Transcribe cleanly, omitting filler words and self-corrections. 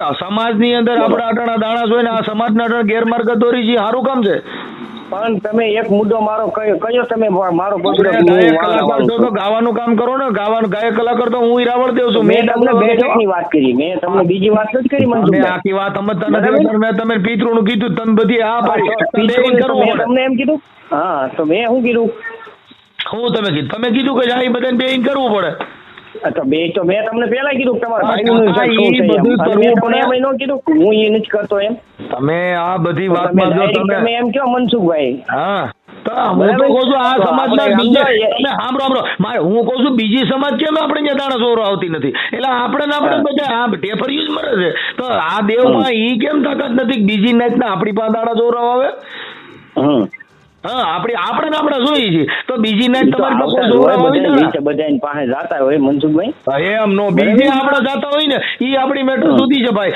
સમાજની અંદર આપણા અટાણા દાણા જોઈને આ સમાજના અટાણા ગેરમાર્ગ દોરી છે, સારું કામ છે. પણ તમે એક મુદ્દો મારો કયો તમે મારો ગાયક કલાકાર છો તો ગાવાનું કામ કરો ને. ગાયક કલાકાર તો હું ઈરાવળ દેવ છું. મેં તમને બેઠકની વાત કરી, મેં તમને બીજી વાત નથી કરી. તમે આખી વાત સમજતા નથી. મેં તમે પિતૃનું કીધું, તમે બધી આ પાડી તમને એમ કીધું. હા, તો મેં શું કીધું? હું તમે કીધું કે આ બધાને બેન કરવું પડે. તો મેં તમને પેલા કીધું તમારા ભાઈ નું કીધું, હું એ નથી કરતો એમ. તમે આ બધી વાતમાં જો તમે એમ કહો મનસુખભાઈ. હા, હું તો કહું છું આ સમાજમાં હું કહું છું બીજી સમાજ કેમ આપણે ત્યાં દાણા ચોરો આવતી નથી, એટલે આપણે બધા આ ટેફરિયું જ મરે છે. તો આ દેવમાં ઈ કેમ તાકાત નથી બીજી નાતના આપણી પાસે દાણા ચોરો આવે? હા, આપણે જોઈએ છીએ તો બીજી નાત તમારી પાસે બધા પાસે જાતા હોય મનસુખભાઈ. એમ નો બીજી આપણે જાતા હોય ને ઈ આપણી મેટર સુધી છે ભાઈ.